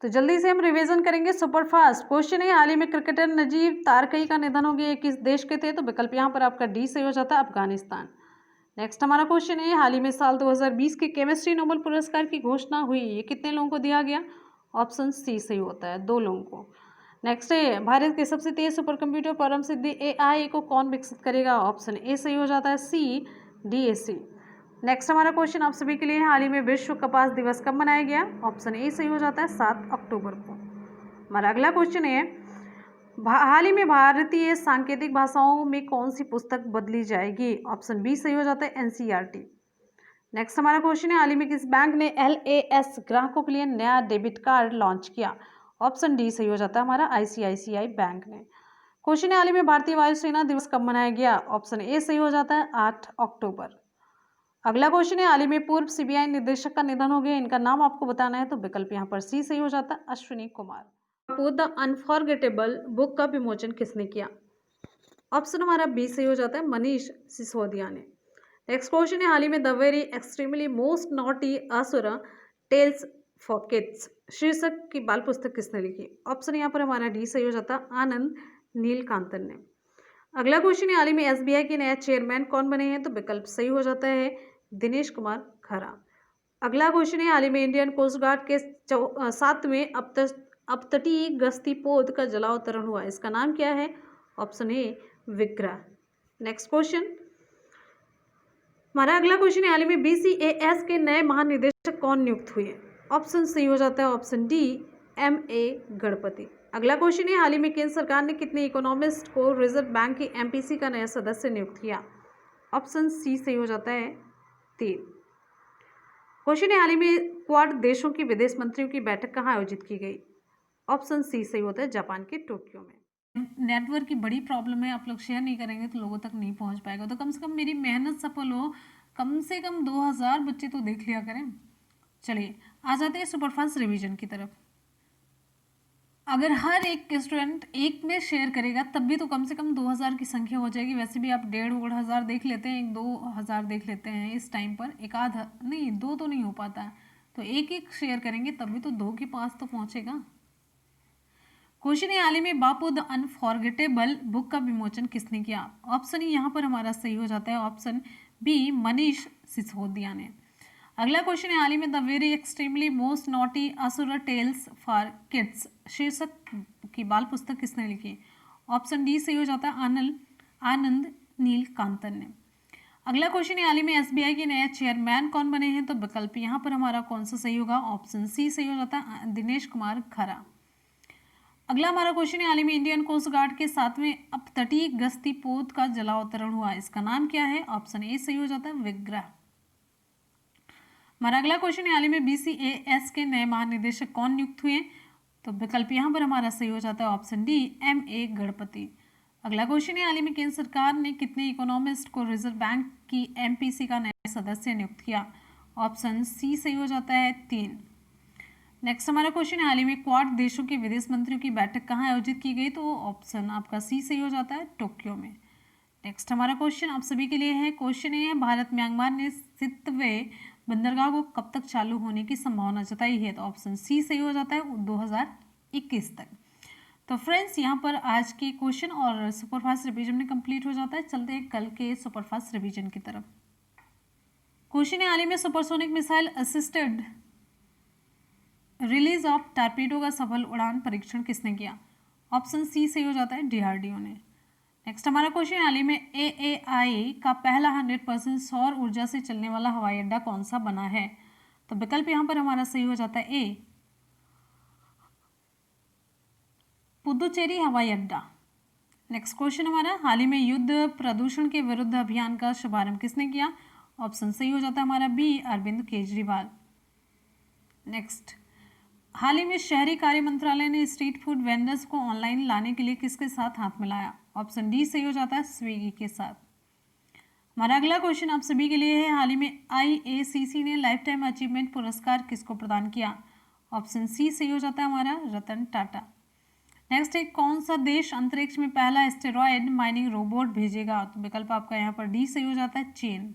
तो जल्दी से हम रिवीजन करेंगे सुपरफास्ट। क्वेश्चन है, हाल ही में क्रिकेटर नजीब तारकई का निधन हो गया, किस देश के थे? तो विकल्प यहाँ पर आपका डी सही हो जाता है, अफगानिस्तान। नेक्स्ट हमारा क्वेश्चन है, हाल ही में साल 2020 के केमिस्ट्री नोबेल पुरस्कार की घोषणा हुई, ये कितने लोगों को दिया गया? ऑप्शन सी सही होता है, 2 लोगों को। नेक्स्ट है, भारत के सबसे तेज सुपर कंप्यूटर परम सिद्धि AI को कौन विकसित करेगा? ऑप्शन ए सही हो जाता है, सी DAC। नेक्स्ट हमारा क्वेश्चन आप सभी के लिए, हाल ही में विश्व कपास दिवस कब मनाया गया? ऑप्शन ए सही हो जाता है, 7 अक्टूबर को। हमारा अगला क्वेश्चन है, हाल ही में भारतीय सांकेतिक भाषाओं में कौन सी पुस्तक बदली जाएगी? ऑप्शन बी सही हो जाता है, NCERT। नेक्स्ट हमारा क्वेश्चन है, हाल ही में किस बैंक ने LAS ग्राहकों के लिए नया डेबिट कार्ड लॉन्च किया? ऑप्शन डी सही हो जाता है, हमारा ICICI बैंक ने। क्वेश्चन है, हाल ही में भारतीय वायुसेना दिवस कब मनाया गया? ऑप्शन ए सही हो जाता है, 8 अक्टूबर। अगला क्वेश्चन है, हाल ही में पूर्व CBI निदेशक का निधन हो गया, इनका नाम आपको बताना है। तो विकल्प यहाँ पर सी सही हो जाता है, Ashwini Kumar. The unforgettable book का विमोचन किसने किया? ऑप्शन हमारा बी सही हो जाता है, मनीष सिसोदिया ने। नेक्स्ट क्वेश्चन है, हाल ही में the very extremely most naughty Asura tales for kids शीर्षक की बाल पुस्तक किसने लिखी? ऑप्शन यहाँ पर हमारा डी सही हो जाता है, आनंद नीलकांतन ने। अगला क्वेश्चन है, हाल ही में SBI के नया चेयरमैन कौन बने हैं? तो विकल्प सही हो जाता है, दिनेश कुमार खरा। अगला क्वेश्चन है, हाल ही में इंडियन कोस्ट गार्ड के 7वें अपतटीय गश्ती पोत का जलावतरण हुआ, इसका नाम क्या है? Option A Vikram. Next question, हमारा अगला क्वेश्चन है, हाल ही में BCAS के नए महानिदेशक कौन नियुक्त हुए? ऑप्शन सही हो जाता है, ऑप्शन डी MA गणपति। अगला क्वेश्चन है, हाल ही में केंद्र सरकार ने कितने इकोनॉमिस्ट को रिजर्व बैंक की MPC का नया सदस्य नियुक्त किया? ऑप्शन सी सही हो जाता है, 3। क्वेश्चन है, हाल ही में क्वाड देशों की विदेश मंत्रियों की बैठक कहाँ आयोजित की गई? ऑप्शन सी सही होता है, जापान के टोक्यो में। नेटवर्क की बड़ी प्रॉब्लम है, आप लोग शेयर नहीं करेंगे तो लोगों तक नहीं पहुंच पाएगा। तो कम से कम मेरी मेहनत सफल हो, कम से कम 2000 बच्चे तो देख लिया करें। चलिए आ जाते हैं सुपरफास्ट रिवीजन की तरफ। अगर हर एक स्टूडेंट एक में शेयर करेगा तब भी तो कम से कम 2000 की संख्या हो जाएगी। वैसे भी आप 1500 देख लेते हैं, 2000 देख लेते हैं इस टाइम पर, एक आध नहीं, 2 तो नहीं हो पाता है, तो एक एक शेयर करेंगे तभी तो 2 के पास तो पहुंचेगा। क्वेश्चन है, हाल ही में बापू द अनफॉरगेटेबल बुक का विमोचन किसने किया? ऑप्शन ही यहाँ पर हमारा सही हो जाता है, ऑप्शन बी मनीष सिसोदिया ने। अगला क्वेश्चन है, हाल ही में the very extremely most naughty Asura tales for kids शीर्षक की बाल पुस्तक किसने लिखी? ऑप्शन डी सही हो जाता है, आनंद नीलकांतन ने। अगला क्वेश्चन है, हाल ही में SBI के नए चेयरमैन कौन बने हैं? तो विकल्प यहाँ पर हमारा कौन सा सही होगा? ऑप्शन सी सही हो जाता है, दिनेश कुमार खरा। अगला हमारा क्वेश्चन है, हाल ही में इंडियन कोस्ट गार्ड के 7वें अपतटीय गश्ती पोत का जलावतरण हुआ, इसका नाम क्या है? ऑप्शन ए सही हो जाता है, विक्रम। हमारा अगला क्वेश्चन है, हाल ही में BCAS के नए महानिदेशक कौन नियुक्त हुए? तो विकल्प यहाँ पर हमारा सही हो जाता है, ऑप्शन डी MA गणपति। अगला क्वेश्चन है, हाल ही में केंद्र सरकार ने कितने इकोनॉमिस्ट को रिजर्व बैंक की MPC का नया सदस्य नियुक्त किया? ऑप्शन सी सही हो जाता है, 3। नेक्स्ट हमारा क्वेश्चन है, हाल ही में क्वाड देशों के विदेश मंत्रियों की बैठक कहाँ आयोजित की गई? तो ऑप्शन आपका सी सही हो जाता है, टोक्यो में। नेक्स्ट हमारा क्वेश्चन आप सभी के लिए है। क्वेश्चन ये है, भारत म्यांमार ने सितवे बंदरगाह को कब तक चालू होने की संभावना जताई है? तो ऑप्शन सी सही हो जाता है, 2021 तक। तो फ्रेंड्स यहाँ पर आज के क्वेश्चन और सुपरफास्ट रिवीजन में कंप्लीट हो जाता है। चलते हैं कल के सुपरफास्ट रिवीजन की तरफ। क्वेश्चन है, हाल ही में supersonic missile assisted release of torpedo का सफल उड़ान परीक्षण किसने किया? ऑप्शन सी सही हो जाता है, DRDO ने। नेक्स्ट हमारा क्वेश्चन, हाल ही में AAI का पहला 100% सौर ऊर्जा से चलने वाला हवाई अड्डा कौन सा बना है? तो विकल्प यहाँ पर हमारा सही हो जाता है, ए पुदुचेरी हवाई अड्डा। नेक्स्ट क्वेश्चन हमारा, हाल ही में युद्ध प्रदूषण के विरुद्ध अभियान का शुभारंभ किसने किया? ऑप्शन सही हो जाता है हमारा बी अरविंद केजरीवाल। नेक्स्ट, हाल ही में शहरी कार्य मंत्रालय ने स्ट्रीट फूड वेंडर्स को ऑनलाइन लाने के लिए किसके साथ हाथ मिलाया? ऑप्शन डी सही हो जाता है, स्विगी के साथ। हमारा अगला क्वेश्चन आप सभी के लिए है, हाल ही में IACC ने लाइफ टाइम अचीवमेंट पुरस्कार किसको प्रदान किया? ऑप्शन सी सही हो जाता है हमारा, रतन टाटा। नेक्स्ट है, कौन सा देश अंतरिक्ष में पहला एस्टेरॉयड माइनिंग रोबोट भेजेगा? तो विकल्प आपका यहाँ पर डी सही हो जाता है, चीन।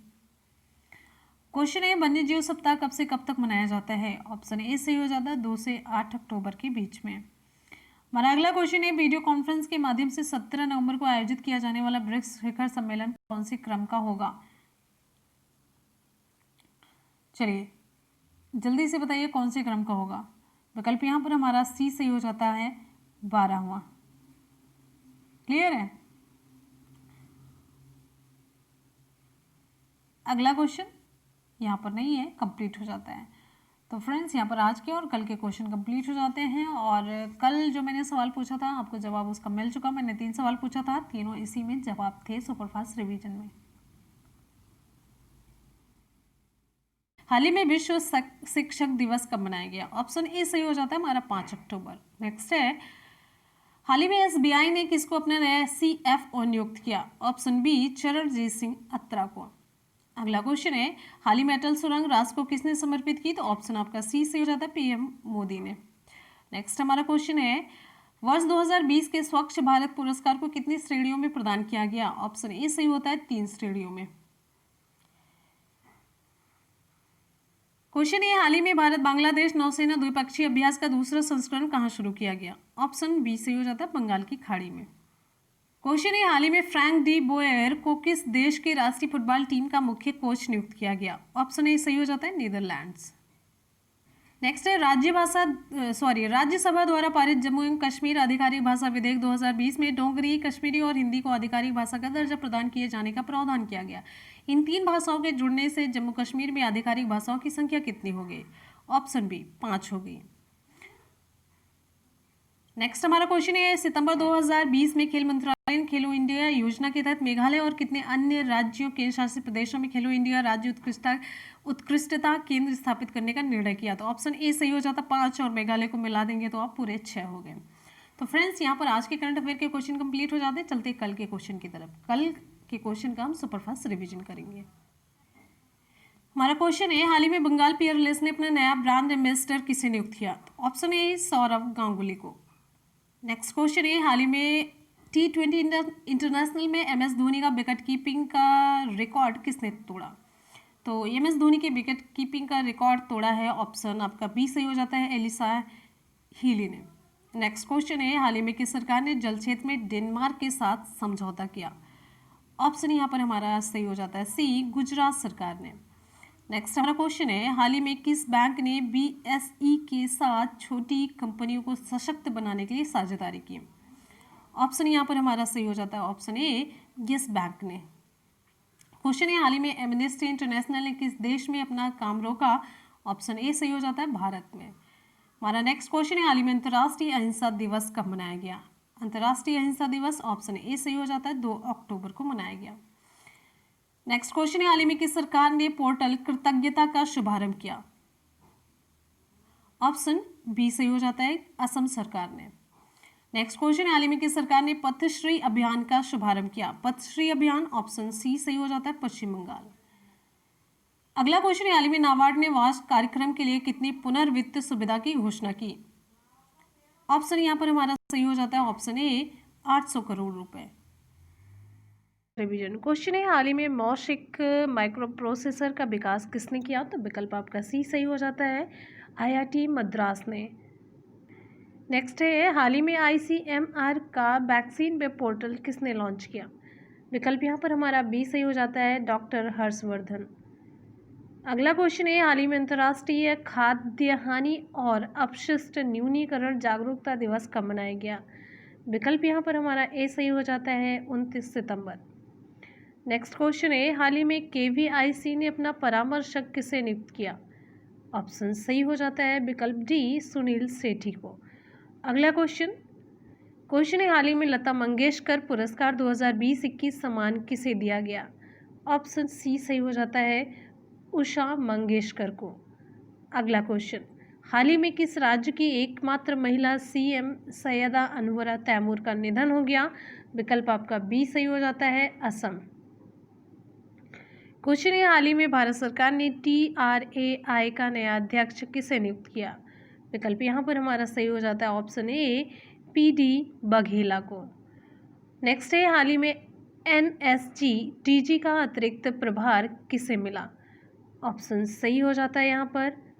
क्वेश्चन है वन्यजीव सप्ताह कब से कब तक मनाया जाता है? ऑप्शन ए सही हो जाता है 2 से 8 अक्टूबर के बीच में। हमारा अगला क्वेश्चन है वीडियो कॉन्फ्रेंस के माध्यम से 17 नवंबर को आयोजित किया जाने वाला ब्रिक्स शिखर सम्मेलन कौन से क्रम का होगा? चलिए जल्दी से बताइए कौन से क्रम का होगा। विकल्प यहाँ पर हमारा सी सही हो जाता है 12वां। क्लियर है। अगला क्वेश्चन यहाँ पर नहीं है, कंप्लीट हो जाता है। तो फ्रेंड्स यहाँ पर आज के और कल के क्वेश्चन कंप्लीट हो जाते हैं। और कल जो मैंने सवाल पूछा था आपको जवाब उसका मिल चुका। मैंने 3 सवाल पूछा था, तीनों इसी में जवाब थे सुपरफास्ट रिवीजन में। हाल ही में विश्व शिक्षक दिवस कब मनाया गया? ऑप्शन ए सही हो जाता है हमारा 5 अक्टूबर। नेक्स्ट है हाल ही में एसबीआई ने किसको अपना नया सीएफओ नियुक्त किया? ऑप्शन बी चरणजीत सिंह अत्रा को। अगला क्वेश्चन है हाल ही में अटल सुरंग राष्ट्र को किसने समर्पित की? तो ऑप्शन आपका सी से हो जाता है पीएम मोदी ने। नेक्स्ट हमारा क्वेश्चन है वर्ष 2020 के स्वच्छ भारत पुरस्कार को कितनी श्रेणियों में प्रदान किया गया? ऑप्शन ए सही होता है 3 श्रेणियों में। क्वेश्चन है हाल ही में भारत बांग्लादेश नौसेना द्विपक्षीय अभ्यास का दूसरा संस्करण कहाँ शुरू किया गया? ऑप्शन बी सही हो जाता है बंगाल की खाड़ी में। क्वेश्चन है हाल ही में फ्रैंक डी बोयर को किस देश की राष्ट्रीय फुटबॉल टीम का मुख्य कोच नियुक्त किया गया? ऑप्शन ए सही हो जाता है नीदरलैंड्स। नेक्स्ट है राज्यसभा द्वारा पारित जम्मू एवं कश्मीर आधिकारिक भाषा विधेयक 2020 में डोगरी, कश्मीरी और हिंदी को आधिकारिक भाषा का दर्जा प्रदान किए जाने का प्रावधान किया गया। इन 3 भाषाओं के जुड़ने से जम्मू कश्मीर में आधिकारिक भाषाओं की संख्या कितनी होगी? ऑप्शन बी 5 होगी। नेक्स्ट हमारा क्वेश्चन है सितंबर 2020 में खेल मंत्रालय ने खेलो इंडिया योजना के तहत मेघालय और कितने अन्य राज्यों केंद्र शासित प्रदेशों में खेलो इंडिया राज्य उत्कृष्टता केंद्र स्थापित करने का निर्णय किया? तो ऑप्शन ए सही हो जाता 5 और मेघालय को मिला देंगे तो आप पूरे 6 हो गए। तो फ्रेंड्स यहाँ पर आज के करंट अफेयर के क्वेश्चन कंप्लीट हो जाते हैं। चलते कल के क्वेश्चन की तरफ। कल के क्वेश्चन का हम सुपरफास्ट रिविजन करेंगे। हमारा क्वेश्चन है हाल ही में बंगाल पियरलेस ने अपना नया ब्रांड एम्बेसडर किसे नियुक्त किया? ऑप्शन ए सौरव गांगुली को। नेक्स्ट क्वेश्चन है हाल ही में T20 इंटरनेशनल में MS धोनी का विकेट कीपिंग का रिकॉर्ड किसने तोड़ा? तो MS धोनी के विकेट कीपिंग का रिकॉर्ड तोड़ा है ऑप्शन आपका बी सही हो जाता है एलिसा हीली ने। नेक्स्ट क्वेश्चन है हाल ही में किस सरकार ने जल क्षेत्र में डेनमार्क के साथ समझौता किया? ऑप्शन यहाँ पर हमारा सही हो जाता है सी गुजरात सरकार ने। नेक्स्ट हमारा क्वेश्चन है हाल ही में किस बैंक ने BSE के साथ छोटी कंपनियों को सशक्त बनाने के लिए साझेदारी की? ऑप्शन यहाँ पर हमारा सही हो जाता है ऑप्शन ए यस बैंक ने। क्वेश्चन है हाल ही में एमनेस्टी इंटरनेशनल ने किस देश में अपना काम रोका? ऑप्शन ए सही हो जाता है भारत में। हमारा नेक्स्ट क्वेश्चन है हाल ही में अंतर्राष्ट्रीय अहिंसा दिवस कब मनाया गया? अंतर्राष्ट्रीय अहिंसा दिवस ऑप्शन ए सही हो जाता है 2 अक्टूबर को मनाया गया। नेक्स्ट क्वेश्चन है हाल ही में किस सरकार ने पोर्टल कृतज्ञता का शुभारंभ किया? ऑप्शन बी सही हो जाता है असम सरकार ने। नेक्स्ट क्वेश्चन है हाल ही में किस सरकार ने पथश्री अभियान का शुभारंभ किया? पथश्री अभियान ऑप्शन सी सही हो जाता है पश्चिम बंगाल। अगला क्वेश्चन है हाल ही में नाबार्ड ने वार्षिक कार्यक्रम के लिए कितनी पुनर्वित्त सुविधा की घोषणा की? ऑप्शन यहाँ पर हमारा सही हो जाता है ऑप्शन ए 800 करोड़ रुपए। रिवीजन क्वेश्चन है हाल ही में मौशिक माइक्रो प्रोसेसर का विकास किसने किया? तो विकल्प आपका सी सही हो जाता है IIT मद्रास ने। नेक्स्ट है हाल ही में ICMR का वैक्सीन वेब पोर्टल किसने लॉन्च किया? विकल्प यहाँ पर हमारा बी सही हो जाता है डॉक्टर हर्षवर्धन। अगला क्वेश्चन है हाल ही में अंतर्राष्ट्रीय खाद्य हानि और अपशिष्ट न्यूनीकरण जागरूकता दिवस कब मनाया गया? विकल्प यहाँ पर हमारा ए सही हो जाता है 29 सितंबर। नेक्स्ट क्वेश्चन है हाल ही में KVIC ने अपना परामर्शक किसे नियुक्त किया? ऑप्शन सही हो जाता है विकल्प डी सुनील सेठी को। अगला क्वेश्चन है हाल ही में लता मंगेशकर पुरस्कार 2020-21 सम्मान किसे दिया गया? ऑप्शन सी सही हो जाता है उषा मंगेशकर को। अगला क्वेश्चन हाल ही में किस राज्य की एकमात्र महिला CM सैयदा अनवरा तैमूर का निधन हो गया? विकल्प आपका बी सही हो जाता है असम। क्वेश्चन है हाल ही में भारत सरकार ने TRAI का नया अध्यक्ष किसे नियुक्त किया? विकल्प यहाँ पर हमारा सही हो जाता है ऑप्शन ए PD बघेला को। नेक्स्ट है हाल ही में NSG DG का अतिरिक्त प्रभार किसे मिला? ऑप्शन सही हो जाता है यहाँ पर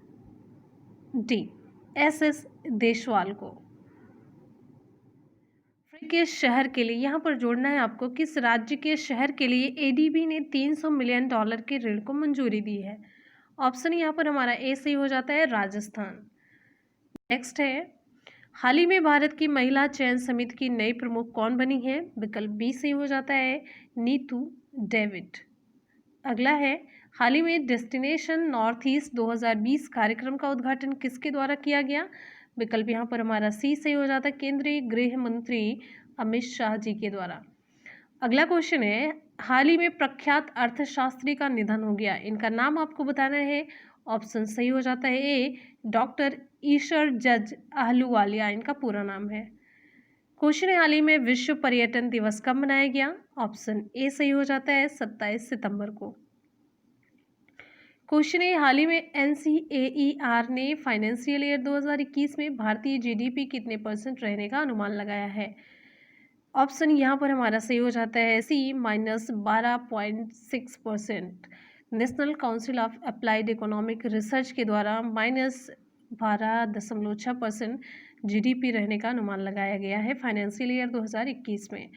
डी, SS देशवाल को। के शहर के लिए यहाँ पर जोड़ना है आपको, किस राज्य के शहर के लिए ADB ने $300 मिलियन के ऋण को मंजूरी दी है। ऑप्शन यहाँ पर हमारा ए सही हो जाता है राजस्थान। नेक्स्ट है, हाल ही में भारत की महिला चयन समिति की नई प्रमुख कौन बनी है। विकल्प बी सही हो जाता है नीतू डेविड। अगला है, हाल ही में डेस्टिनेशन नॉर्थ ईस्ट 2020 कार्यक्रम का उद्घाटन किसके द्वारा किया गया। विकल्प यहाँ पर हमारा सी सही हो जाता है केंद्रीय गृह मंत्री अमित शाह जी के द्वारा। अगला क्वेश्चन है, हाल ही में प्रख्यात अर्थशास्त्री का निधन हो गया, इनका नाम आपको बताना है। ऑप्शन सही हो जाता है ए, डॉक्टर ईशर जज आहलूवालिया इनका पूरा नाम है। क्वेश्चन है, हाल ही में विश्व पर्यटन दिवस कब मनाया गया। ऑप्शन ए सही हो जाता है 27 सितंबर को। क्वेश्चन है, हाल ही में NCAER ने फाइनेंशियल ईयर 2021 में भारतीय GDP कितने % रहने का अनुमान लगाया है। ऑप्शन यहाँ पर हमारा सही हो जाता है सी, -12.6%। National council of applied economic research के द्वारा -12.6% GDP रहने का अनुमान लगाया गया है फाइनेंशियल ईयर 2021 में।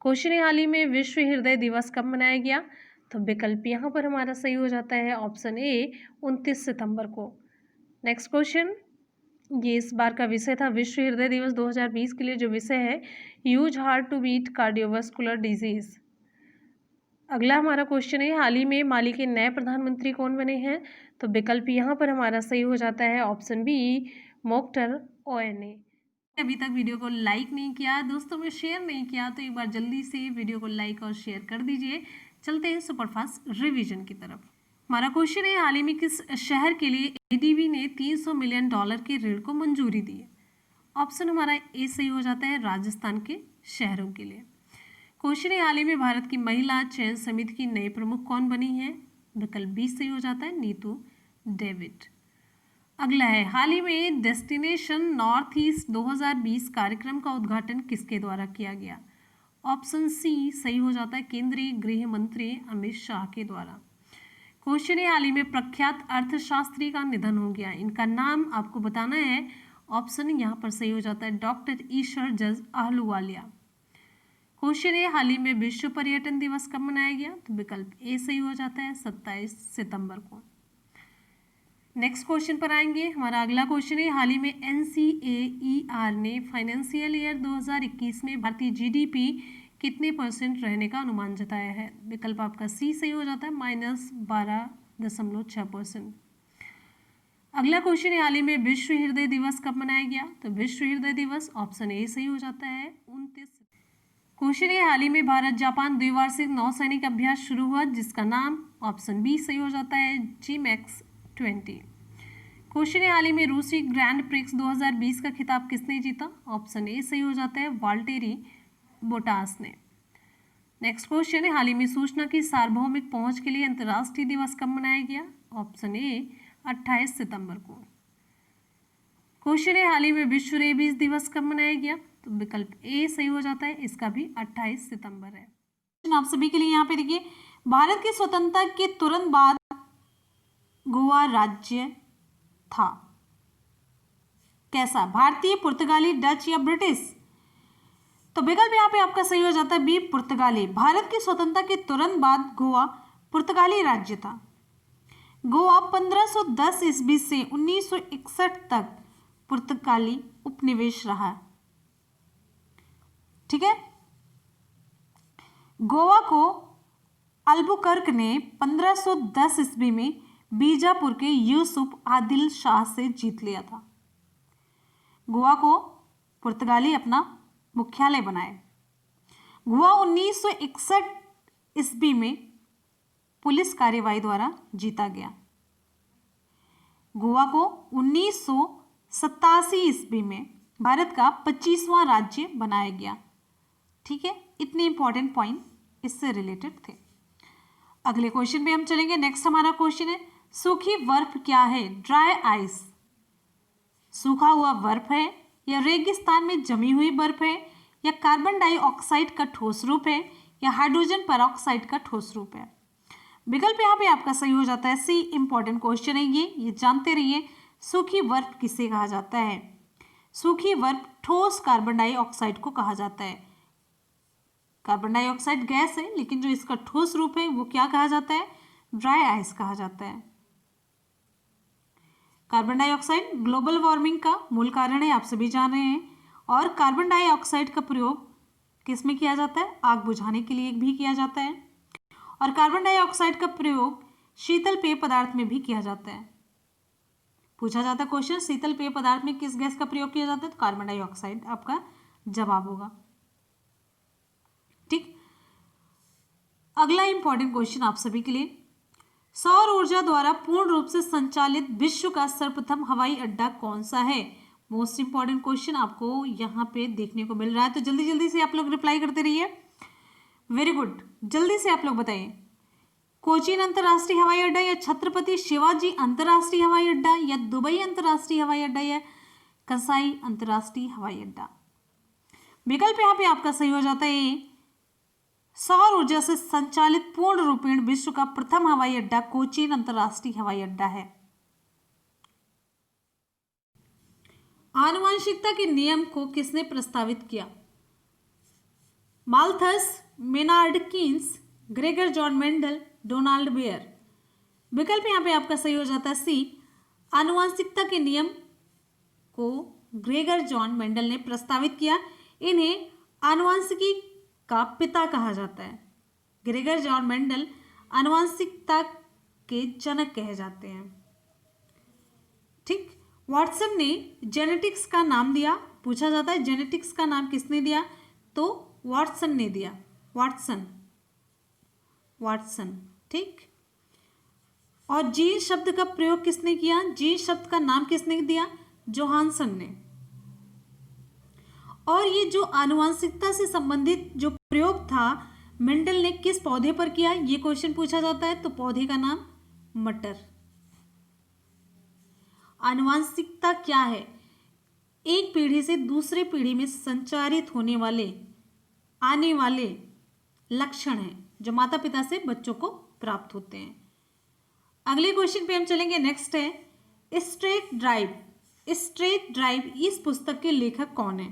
क्वेश्चन है, हाल ही में विश्व हृदय दिवस कब मनाया गया। तो विकल्प यहाँ पर हमारा सही हो जाता है ऑप्शन ए, 29 सितंबर को। नेक्स्ट क्वेश्चन, ये इस बार का विषय था विश्व हृदय दिवस 2020 के लिए जो विषय है use heart to beat cardiovascular disease. अगला हमारा क्वेश्चन है, हाल ही में माली के नए प्रधानमंत्री कौन बने हैं। तो विकल्प यहाँ पर हमारा सही हो जाता है ऑप्शन बी, मोख्तर ओएने। अभी तक वीडियो को लाइक नहीं किया, दोस्तों में शेयर नहीं किया, तो एक बार जल्दी से वीडियो को लाइक और शेयर कर दीजिए। चलते हैं सुपरफास्ट रिवीजन की तरफ। हमारा क्वेश्चन है, हाल ही में किस शहर के लिए ADB ने $300 मिलियन के ऋण को मंजूरी दी है। ऑप्शन हमारा ए सही हो जाता है राजस्थान के शहरों के लिए। क्वेश्चन है, हाल ही में भारत की महिला चयन समिति की नई प्रमुख कौन बनी है। विकल्प बी सही हो जाता है नीतू डेविड। अगला है, हाल ही में डेस्टिनेशन नॉर्थ ईस्ट 2020 कार्यक्रम का उद्घाटन किसके द्वारा किया गया। ऑप्शन सी सही हो जाता है केंद्रीय गृह मंत्री अमित शाह के द्वारा। क्वेश्चन है, हाल ही में प्रख्यात अर्थशास्त्री का निधन हो गया, इनका नाम आपको बताना है। ऑप्शन यहाँ पर सही हो जाता है डॉक्टर ईशर जज आहलूवालिया। क्वेश्चन है, हाल ही में विश्व पर्यटन दिवस कब मनाया गया। तो विकल्प ए सही हो जाता है 27 सितंबर को। नेक्स्ट क्वेश्चन पर आएंगे। हमारा अगला क्वेश्चन है, हाल ही में NCAER ने फाइनेंशियल ईयर 2021 में भारतीय GDP कितने % रहने का अनुमान जताया है। विकल्प आपका सी सही हो जाता है -12.6%। अगला क्वेश्चन है, हाल ही में विश्व हृदय दिवस कब मनाया गया। तो विश्व हृदय दिवस ऑप्शन ए सही हो जाता है 29। क्वेश्चन है, हाल ही में भारत जापान द्विवार्षिक नौसैनिक अभ्यास शुरू हुआ, जिसका नाम ऑप्शन बी सही हो जाता है GMAX-20। क्वेश्चन है, हाल ही में रूसी ग्रैंड प्रिक्स 2020 का खिताब किसने जीता। ऑप्शन ए सही हो जाता है वाल्टेरी बोटास ने। नेक्स्ट क्वेश्चन है, हाल ही में सूचना की सार्वभौमिक पहुंच के लिए अंतर्राष्ट्रीय दिवस कब मनाया गया। ऑप्शन ए 28 सितंबर को। क्वेश्चन है, हाल ही में विश्व रेबीज दिवस कब मनाया गया। तो विकल्प ए सही हो जाता है, इसका भी 28 सितंबर है। आप सभी के लिए यहाँ पे देखिए, भारत की स्वतंत्रता के तुरंत बाद गोवा राज्य था कैसा, भारतीय, पुर्तगाली, डच या ब्रिटिश। तो विकल्प यहाँ पे आपका सही हो जाता है बी, पुर्तगाली। भारत की स्वतंत्रता के तुरंत बाद गोवा पुर्तगाली राज्य था। गोवा 1510 ईस्वी से 1961 तक पुर्तगाली उपनिवेश रहा। ठीक है, गोवा को अल्बुकर्क ने 1510 ईस्वी में बीजापुर के यूसुफ आदिल शाह से जीत लिया था। गोवा को पुर्तगाली अपना मुख्यालय बनाए। गोवा 1961 ईस्वी में पुलिस कार्यवाही द्वारा जीता गया। गोवा को 1987 ईस्वी में भारत का 25वां राज्य बनाया गया। ठीक है, इतने इंपॉर्टेंट पॉइंट इससे रिलेटेड थे। अगले क्वेश्चन पे हम चलेंगे। नेक्स्ट हमारा क्वेश्चन है, सूखी बर्फ क्या है। ड्राई आइस सूखा हुआ बर्फ है, या रेगिस्तान में जमी हुई बर्फ है, या कार्बन डाइऑक्साइड का ठोस रूप है, या हाइड्रोजन पेरोक्साइड का ठोस रूप है। विकल्प यहाँ पे आपका सही हो जाता है सी। इंपॉर्टेंट क्वेश्चन है ये जानते रहिए। सूखी बर्फ किसे कहा जाता है? सूखी बर्फ ठोस कार्बन डाइऑक्साइड को कहा जाता है। कार्बन डाइऑक्साइड गैस है, लेकिन जो इसका ठोस रूप है वो क्या कहा जाता है? ड्राई आइस कहा जाता है। कार्बन डाइऑक्साइड ग्लोबल वार्मिंग का मूल कारण है, आप सभी जान रहे हैं। और कार्बन डाइऑक्साइड का प्रयोग किस में किया जाता है? आग बुझाने के लिए भी किया जाता है। और कार्बन डाइऑक्साइड का प्रयोग शीतल पेय पदार्थ में भी किया जाता है। पूछा जाता है क्वेश्चन, शीतल पेय पदार्थ में किस गैस का प्रयोग किया जाता है? तो कार्बन डाइऑक्साइड आपका जवाब होगा। ठीक, अगला इंपॉर्टेंट क्वेश्चन आप सभी के लिए, सौर ऊर्जा द्वारा पूर्ण रूप से संचालित विश्व का सर्वप्रथम हवाई अड्डा कौन सा है? मोस्ट इंपॉर्टेंट क्वेश्चन आपको यहाँ पे देखने को मिल रहा है, तो जल्दी जल्दी से आप लोग रिप्लाई करते रहिए। वेरी गुड, जल्दी से आप लोग बताइए। कोचीन अंतर्राष्ट्रीय हवाई अड्डा, या छत्रपति शिवाजी अंतर्राष्ट्रीय हवाई अड्डा, या दुबई अंतर्राष्ट्रीय हवाई अड्डा, या कंसाई अंतर्राष्ट्रीय हवाई अड्डा? विकल्प यहाँ पे आपका सही हो जाता है सौर ऊर्जा से संचालित पूर्ण रूपेण विश्व का प्रथम हवाई अड्डा कोचीन अंतर्राष्ट्रीय हवाई अड्डा है। आनुवंशिकता के नियम को किसने प्रस्तावित किया? Malthus, Maynard Keynes, Gregor John Mendel, Donald Baer? विकल्प यहाँ पे आपका सही हो जाता है सी। आनुवंशिकता के नियम को ग्रेगर जॉन मेंडल ने प्रस्तावित किया। इन्हें आनुवंशिकी का पिता कहा जाता है। ग्रेगर जॉन मेंडल आनुवंशिकता के जनक कहे जाते हैं। ठीक, वाटसन ने जेनेटिक्स का नाम दिया। पूछा जाता है जेनेटिक्स का नाम किसने दिया? तो वाटसन ने दिया। वाटसन। ठीक, और जीन शब्द का प्रयोग किसने किया? जीन शब्द का नाम किसने दिया? जोहानसन ने। और ये जो आनुवंशिकता से संबंधित जो प्रयोग था मेंडल ने किस पौधे पर किया? ये क्वेश्चन पूछा जाता है, तो पौधे का नाम मटर। आनुवंशिकता क्या है? एक पीढ़ी से दूसरे पीढ़ी में संचारित होने वाले आने वाले लक्षण हैं जो माता पिता से बच्चों को प्राप्त होते हैं। अगले क्वेश्चन पे हम चलेंगे। नेक्स्ट है स्ट्रेट ड्राइव। स्ट्रेट ड्राइव इस पुस्तक के लेखक कौन है?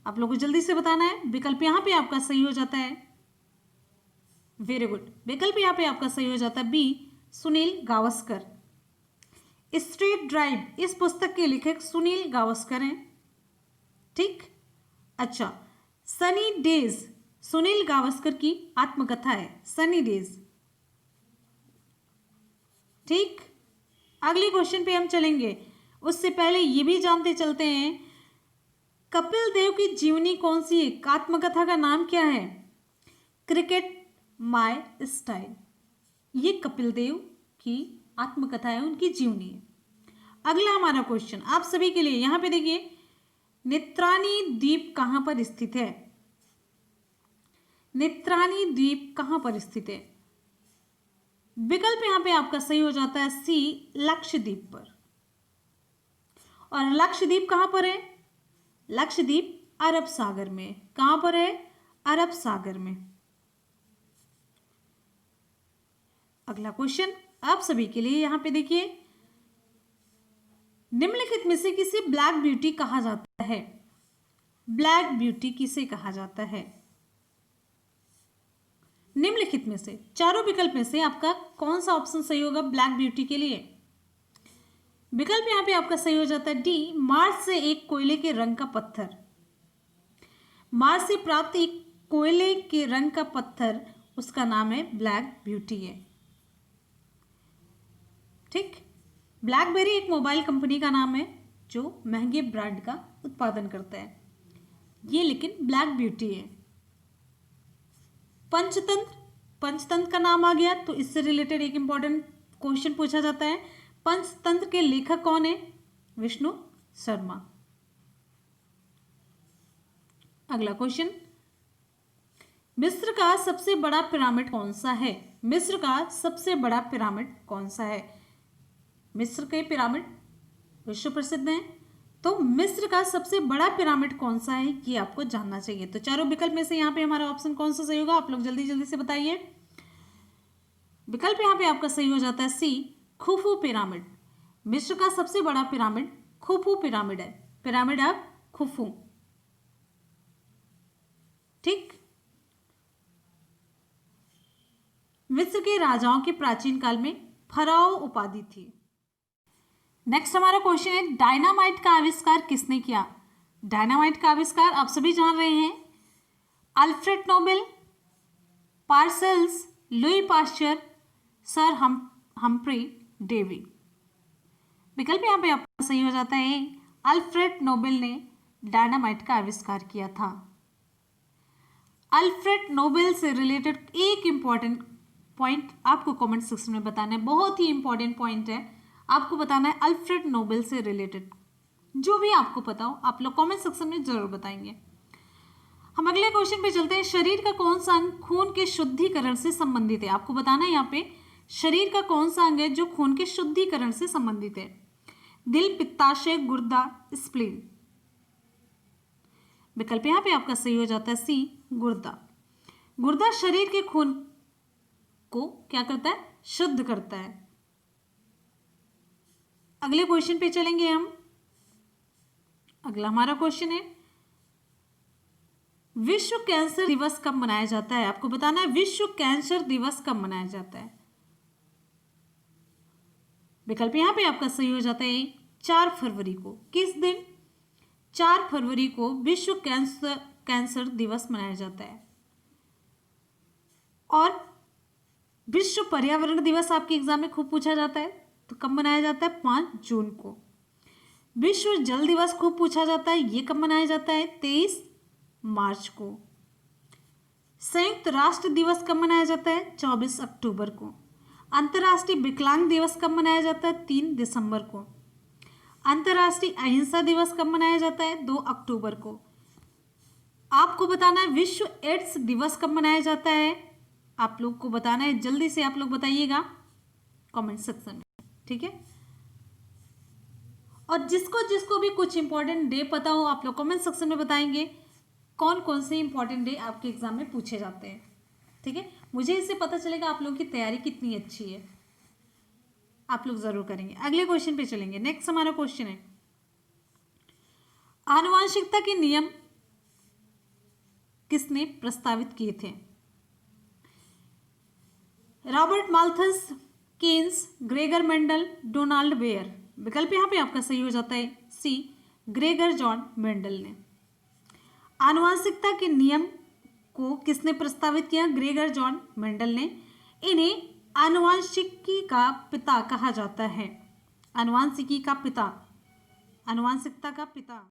आप लोगों को जल्दी से बताना है। विकल्प यहाँ पे आपका सही हो जाता है, वेरी गुड, विकल्प यहाँ पे आपका सही हो जाता है B, Sunil Gavaskar. Straight drive इस पुस्तक के लेखक सुनील गावस्कर हैं। ठीक, अच्छा, सनी डेज सुनील गावस्कर की आत्मकथा है, सनी डेज। ठीक, अगले क्वेश्चन पे हम चलेंगे। उससे पहले ये भी जानते चलते हैं कपिल देव की जीवनी कौन सी है? आत्मकथा का नाम क्या है? Cricket my style. ये कपिल देव की आत्मकथा है, उनकी जीवनी है। अगला हमारा क्वेश्चन आप सभी के लिए, यहां पे देखिए, नेत्रानी द्वीप कहां पर स्थित है? नेत्रानी द्वीप कहां पर स्थित है? विकल्प यहां पे आपका सही हो जाता है सी, लक्षद्वीप पर। और लक्षद्वीप कहां पर है? लक्षद्वीप अरब सागर में। कहां पर है? अरब सागर में। अगला क्वेश्चन आप सभी के लिए, यहां पे देखिए, निम्नलिखित में से किसे ब्लैक ब्यूटी कहा जाता है? ब्लैक ब्यूटी किसे कहा जाता है? निम्नलिखित में से, चारों विकल्प में से आपका कौन सा ऑप्शन सही होगा ब्लैक ब्यूटी के लिए? विकल्प यहां पे आपका सही हो जाता है डी, मार्स से एक कोयले के रंग का पत्थर। मार्स से प्राप्त एक कोयले के रंग का पत्थर, उसका नाम है ब्लैक ब्यूटी है। ठीक, ब्लैकबेरी एक मोबाइल कंपनी का नाम है जो महंगे ब्रांड का उत्पादन करता है, ये लेकिन ब्लैक ब्यूटी है। पंचतंत्र, पंचतंत्र का नाम आ गया तो इससे रिलेटेड एक इंपॉर्टेंट क्वेश्चन पूछा जाता है, पंचतंत्र के लेखक कौन है? विष्णु शर्मा। अगला क्वेश्चन, मिस्र का सबसे बड़ा पिरामिड कौन सा है? मिस्र का सबसे बड़ा पिरामिड कौन सा है? मिस्र के पिरामिड विश्व प्रसिद्ध हैं, तो मिस्र का सबसे बड़ा पिरामिड कौन सा है ये आपको जानना चाहिए। तो चारों विकल्प में से यहाँ पे हमारा ऑप्शन कौन सा सही होगा? आप लोग जल्दी जल्दी से बताइए। विकल्प यहाँ पे आपका सही हो जाता है सी, खुफू पिरामिड। मिस्र का सबसे बड़ा पिरामिड खुफू पिरामिड है, पिरामिड ऑफ खुफू। ठीक। मिस्र के राजाओं के प्राचीन काल में फराओ उपाधि थी। नेक्स्ट हमारा क्वेश्चन है, डायनामाइट का आविष्कार किसने किया? डायनामाइट का आविष्कार आप सभी जान रहे हैं, Alfred Nobel, Paracelsus, Louis Pasteur, sir Humphry Davy. विकल्प यहाँ पे आपका सही हो जाता है, अल्फ्रेड नोबेल ने डायनामाइट का आविष्कार किया था। अल्फ्रेड नोबेल से रिलेटेड एक इंपॉर्टेंट पॉइंट आपको कमेंट सेक्शन में बताना है, बहुत ही इंपॉर्टेंट पॉइंट है, आपको बताना है अल्फ्रेड नोबेल से रिलेटेड। जो भी आपको पता हो आप लोग कमेंट सेक्शन में जरूर बताएंगे। हम अगले क्वेश्चन पे चलते हैं, शरीर का कौन सा अंग खून के शुद्धिकरण से संबंधित है? आपको बताना है यहाँ पे शरीर का कौन सा अंग है जो खून के शुद्धिकरण से संबंधित है। दिल, पित्ताशय, गुर्दा, स्प्लीन। विकल्प यहाँ पे आपका सही हो जाता है सी, गुर्दा। गुर्दा शरीर के खून को क्या करता है? शुद्ध करता है। अगले क्वेश्चन पे चलेंगे हम। अगला हमारा क्वेश्चन है, विश्व कैंसर दिवस कब मनाया जाता है? आपको बताना है विश्व कैंसर दिवस कब मनाया जाता है। विकल्प यहां पे आपका सही हो जाता है 4 फरवरी को। किस दिन? 4 फरवरी को विश्व कैंसर दिवस मनाया जाता है। और विश्व पर्यावरण दिवस आपके एग्जाम में खूब पूछा जाता है, तो कब मनाया जाता है? 5 जून को। विश्व जल दिवस खूब पूछा जाता है, ये कब मनाया जाता है? 23 मार्च को। संयुक्त राष्ट्र दिवस कब मनाया जाता है? 24 अक्टूबर को। अंतर्राष्ट्रीय विकलांग दिवस कब मनाया जाता है? 3 दिसंबर को। अंतर्राष्ट्रीय अहिंसा दिवस कब मनाया जाता है? 2 अक्टूबर को। आपको बताना है विश्व एड्स दिवस कब मनाया जाता है? आप लोग को बताना है, जल्दी से आप लोग बताइएगा कमेंट सेक्शन में, ठीक है। और जिसको जिसको भी कुछ इंपॉर्टेंट डे पता हो आप लोग कमेंट सेक्शन में बताएंगे कौन कौन से इंपॉर्टेंट डे आपके एग्जाम में पूछे जाते हैं, ठीक है। मुझे इससे पता चलेगा आप लोगों की तैयारी कितनी अच्छी है, आप लोग जरूर करेंगे। अगले क्वेश्चन पे चलेंगे। नेक्स्ट हमारा क्वेश्चन है, आनुवंशिकता के नियम किसने प्रस्तावित किए थे? Robert Malthus, Keynes, Gregor Mendel, Donald Baer. विकल्प यहाँ पे आपका सही हो जाता है सी, ग्रेगर जॉन मेंडल ने। आनुवंशिकता के नियम को किसने प्रस्तावित किया? ग्रेगर जॉन मेंडल ने। इन्हें आनुवंशिकी का पिता कहा जाता है। आनुवंशिकी का पिता, आनुवंशिकता का पिता।